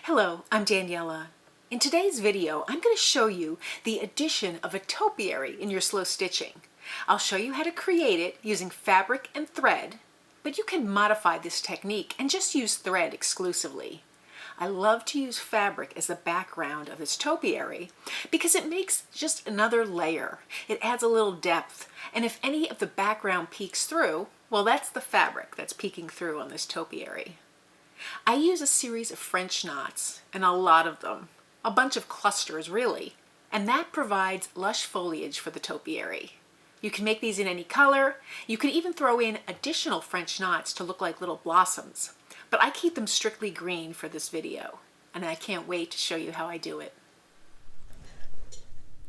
Hello, I'm Daniela. In today's video, I'm going to show you the addition of a topiary in your slow stitching. I'll show you how to create it using fabric and thread, but you can modify this technique and just use thread exclusively. I love to use fabric as the background of this topiary because it makes just another layer. It adds a little depth, and if any of the background peeks through, well, that's the fabric that's peeking through on this topiary. I use a series of French knots, and a lot of them, a bunch of clusters really, and that provides lush foliage for the topiary. You can make these in any color. You can even throw in additional French knots to look like little blossoms, but I keep them strictly green for this video, and I can't wait to show you how I do it.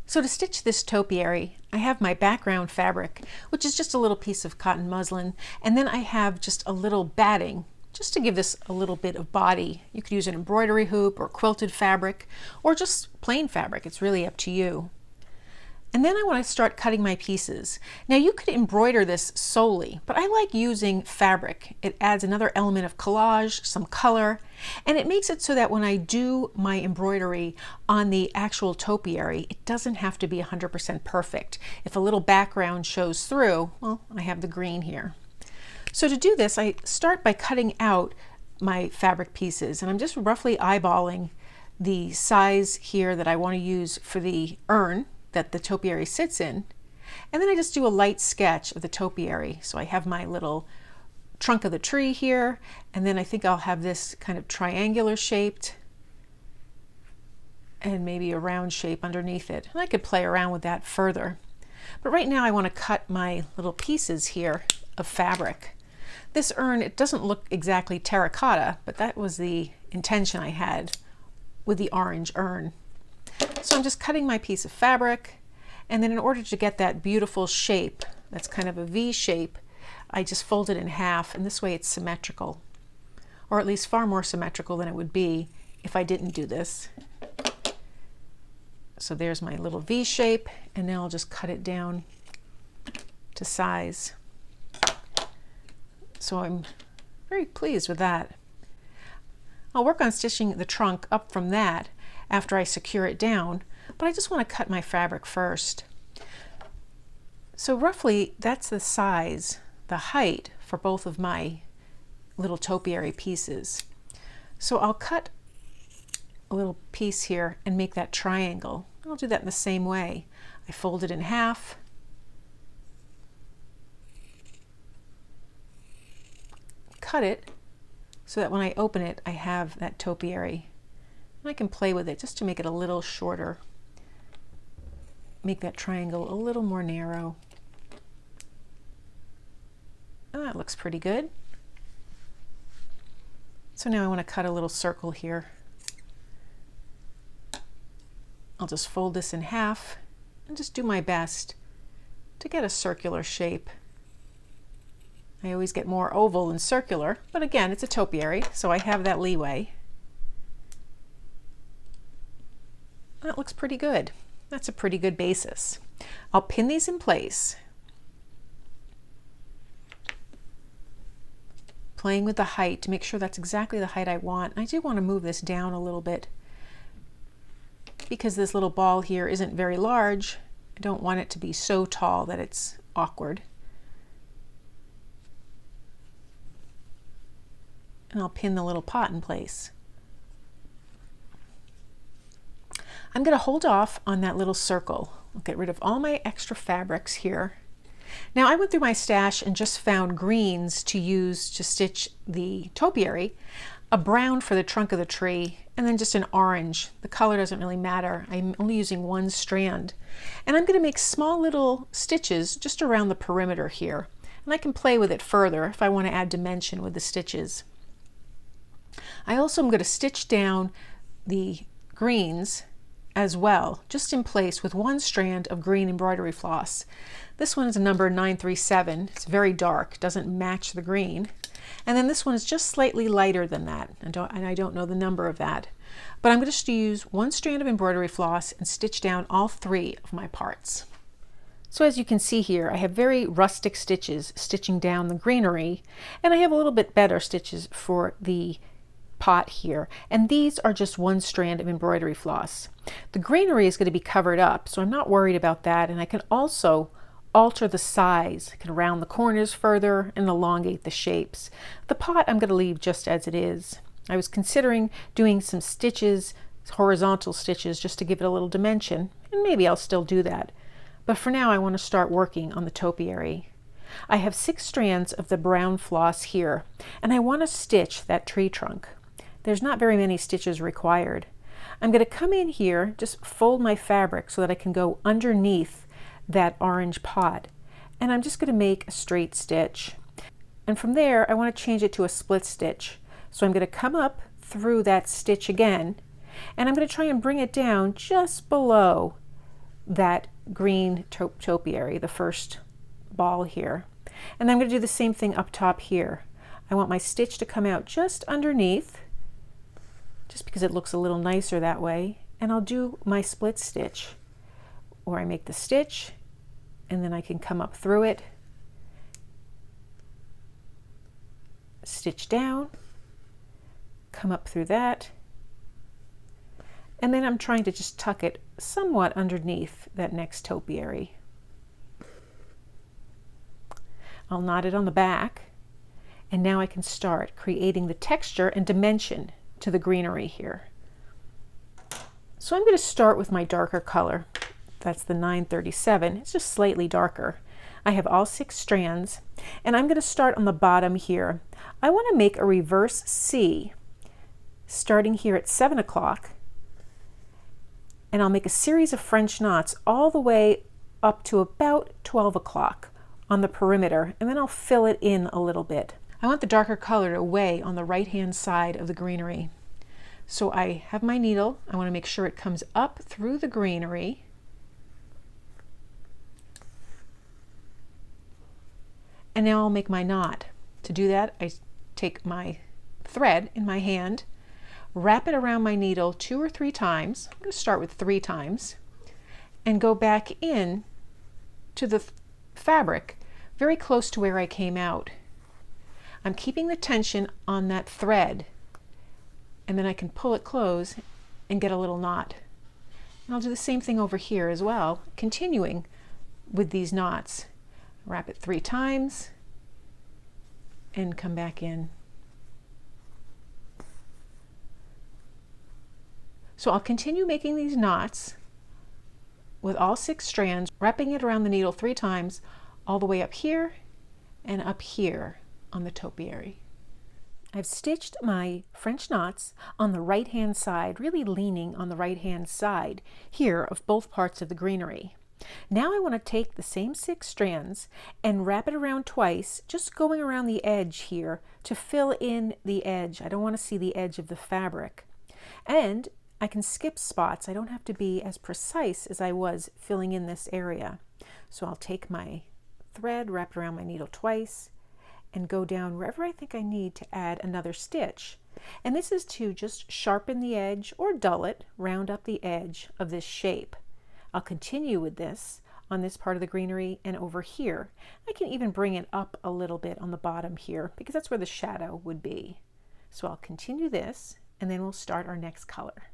So to stitch this topiary, I have my background fabric, which is just a little piece of cotton muslin, and then I have just a little batting, just to give this a little bit of body. You could use an embroidery hoop or quilted fabric or just plain fabric. It's really up to you. And then I want to start cutting my pieces. Now you could embroider this solely, but I like using fabric. It adds another element of collage, some color, and it makes it so that when I do my embroidery on the actual topiary, it doesn't have to be 100% perfect. If a little background shows through, well, I have the green here. So to do this, I start by cutting out my fabric pieces, and I'm just roughly eyeballing the size here that I want to use for the urn that the topiary sits in. And then I just do a light sketch of the topiary. So I have my little trunk of the tree here, and then I think I'll have this kind of triangular shaped and maybe a round shape underneath it. And I could play around with that further. But right now I want to cut my little pieces here of fabric. This urn, it doesn't look exactly terracotta, but that was the intention I had with the orange urn. So I'm just cutting my piece of fabric, and then in order to get that beautiful shape, that's kind of a V shape, I just fold it in half, and this way it's symmetrical, or at least far more symmetrical than it would be if I didn't do this. So there's my little V shape, and now I'll just cut it down to size. So I'm very pleased with that. I'll work on stitching the trunk up from that after I secure it down, but I just want to cut my fabric first. So roughly that's the size, the height for both of my little topiary pieces. So I'll cut a little piece here and make that triangle. I'll do that in the same way. I fold it in half, cut it so that when I open it, I have that topiary. And I can play with it just to make it a little shorter. Make that triangle a little more narrow. And that looks pretty good. So now I want to cut a little circle here. I'll just fold this in half and just do my best to get a circular shape. I always get more oval than circular, but again, it's a topiary, so I have that leeway. That looks pretty good. That's a pretty good basis. I'll pin these in place, playing with the height to make sure that's exactly the height I want. I do want to move this down a little bit because this little ball here isn't very large. I don't want it to be so tall that it's awkward. And I'll pin the little pot in place. I'm going to hold off on that little circle. I'll get rid of all my extra fabrics here. Now I went through my stash and just found greens to use to stitch the topiary, a brown for the trunk of the tree, and then just an orange. The color doesn't really matter. I'm only using one strand. And I'm going to make small little stitches just around the perimeter here. And I can play with it further if I want to add dimension with the stitches. I also am going to stitch down the greens as well, just in place with one strand of green embroidery floss. This one is a number 937. It's very dark, doesn't match the green. And then this one is just slightly lighter than that, and I don't know the number of that. But I'm going to just use one strand of embroidery floss and stitch down all three of my parts. So as you can see here, I have very rustic stitches stitching down the greenery, and I have a little bit better stitches for the pot here, and these are just one strand of embroidery floss. The greenery is going to be covered up, so I'm not worried about that, and I can also alter the size. I can round the corners further and elongate the shapes. The pot I'm going to leave just as it is. I was considering doing some stitches, horizontal stitches, just to give it a little dimension, and maybe I'll still do that. But for now I want to start working on the topiary. I have 6 strands of the brown floss here, and I want to stitch that tree trunk. There's not very many stitches required. I'm going to come in here, just fold my fabric so that I can go underneath that orange pot, and I'm just going to make a straight stitch. And from there I want to change it to a split stitch. So I'm going to come up through that stitch again, and I'm going to try and bring it down just below that green topiary, the first ball here. And then I'm going to do the same thing up top here. I want my stitch to come out just underneath, just because it looks a little nicer that way, and I'll do my split stitch where I make the stitch and then I can come up through it, stitch down, come up through that, and then I'm trying to just tuck it somewhat underneath that next topiary. I'll knot it on the back, and now I can start creating the texture and dimension to the greenery here. So I'm going to start with my darker color. That's the 937. It's just slightly darker. I have all 6 strands, and I'm going to start on the bottom here. I want to make a reverse C starting here at 7 o'clock, and I'll make a series of French knots all the way up to about 12 o'clock on the perimeter, and then I'll fill it in a little bit. I want the darker color to weigh on the right hand side of the greenery. So I have my needle. I want to make sure it comes up through the greenery. And now I'll make my knot. To do that, I take my thread in my hand, wrap it around my needle 2 or 3 times. I'm going to start with 3 times, and go back in to the fabric very close to where I came out. I'm keeping the tension on that thread, and then I can pull it close and get a little knot. And I'll do the same thing over here as well, continuing with these knots. Wrap it 3 times and come back in. So I'll continue making these knots with all 6 strands, wrapping it around the needle 3 times, all the way up here and up here on the topiary. I've stitched my French knots on the right hand side, really leaning on the right hand side here of both parts of the greenery. Now I want to take the same 6 strands and wrap it around twice, just going around the edge here to fill in the edge. I don't want to see the edge of the fabric. And I can skip spots. I don't have to be as precise as I was filling in this area. So I'll take my thread, wrap it around my needle twice, and go down wherever I think I need to add another stitch. And this is to just sharpen the edge or dull it, round up the edge of this shape. I'll continue with this on this part of the greenery and over here. I can even bring it up a little bit on the bottom here because that's where the shadow would be. So I'll continue this, and then we'll start our next color.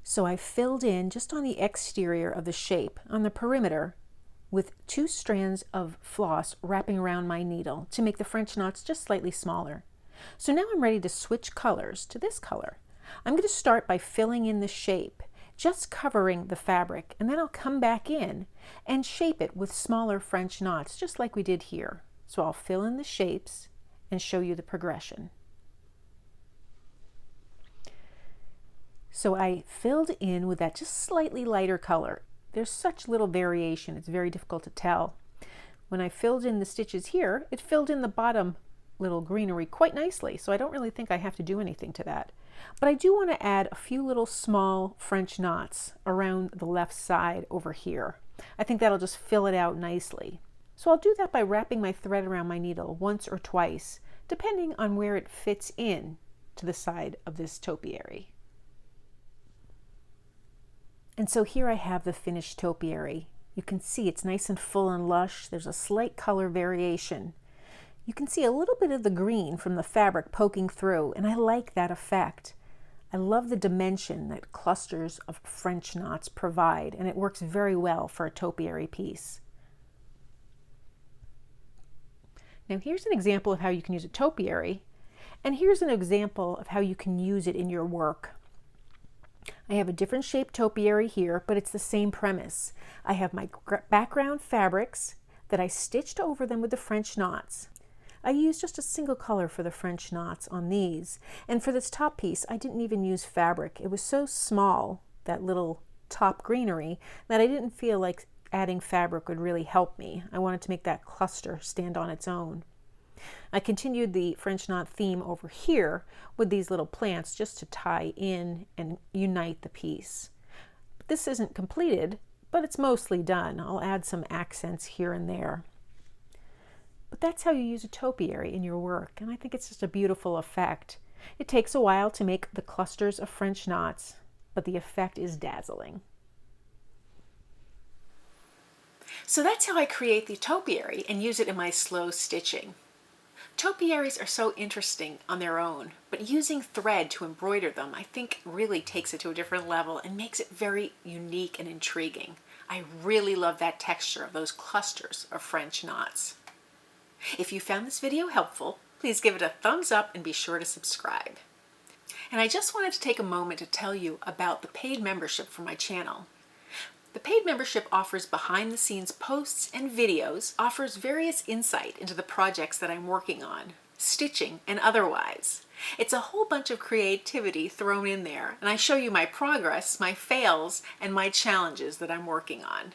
So I filled in just on the exterior of the shape, on the perimeter, with 2 strands of floss wrapping around my needle to make the French knots just slightly smaller. So now I'm ready to switch colors to this color. I'm going to start by filling in the shape, just covering the fabric, and then I'll come back in and shape it with smaller French knots, just like we did here. So I'll fill in the shapes and show you the progression. So I filled in with that just slightly lighter color. There's such little variation, it's very difficult to tell. When I filled in the stitches here, it filled in the bottom little greenery quite nicely, so I don't really think I have to do anything to that. But I do want to add a few little small French knots around the left side over here. I think that'll just fill it out nicely. So I'll do that by wrapping my thread around my needle once or twice, depending on where it fits in to the side of this topiary. And so here I have the finished topiary. You can see it's nice and full and lush. There's a slight color variation. You can see a little bit of the green from the fabric poking through, and I like that effect. I love the dimension that clusters of French knots provide, and it works very well for a topiary piece. Now here's an example of how you can use a topiary, and here's an example of how you can use it in your work. I have a different shaped topiary here, but it's the same premise. I have my background fabrics that I stitched over them with the French knots. I used just a single color for the French knots on these, and for this top piece I didn't even use fabric. It was so small, that little top greenery, that I didn't feel like adding fabric would really help me. I wanted to make that cluster stand on its own. I continued the French knot theme over here with these little plants just to tie in and unite the piece. This isn't completed, but it's mostly done. I'll add some accents here and there. But that's how you use a topiary in your work, and I think it's just a beautiful effect. It takes a while to make the clusters of French knots, but the effect is dazzling. So that's how I create the topiary and use it in my slow stitching. Topiaries are so interesting on their own, but using thread to embroider them I think really takes it to a different level and makes it very unique and intriguing. I really love that texture of those clusters of French knots. If you found this video helpful, please give it a thumbs up and be sure to subscribe. And I just wanted to take a moment to tell you about the paid membership for my channel. The paid membership offers behind-the-scenes posts and videos, offers various insight into the projects that I'm working on, stitching and otherwise. It's a whole bunch of creativity thrown in there, and I show you my progress, my fails, and my challenges that I'm working on.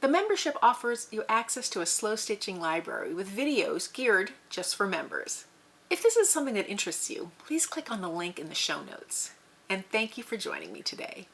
The membership offers you access to a slow stitching library with videos geared just for members. If this is something that interests you, please click on the link in the show notes. And thank you for joining me today.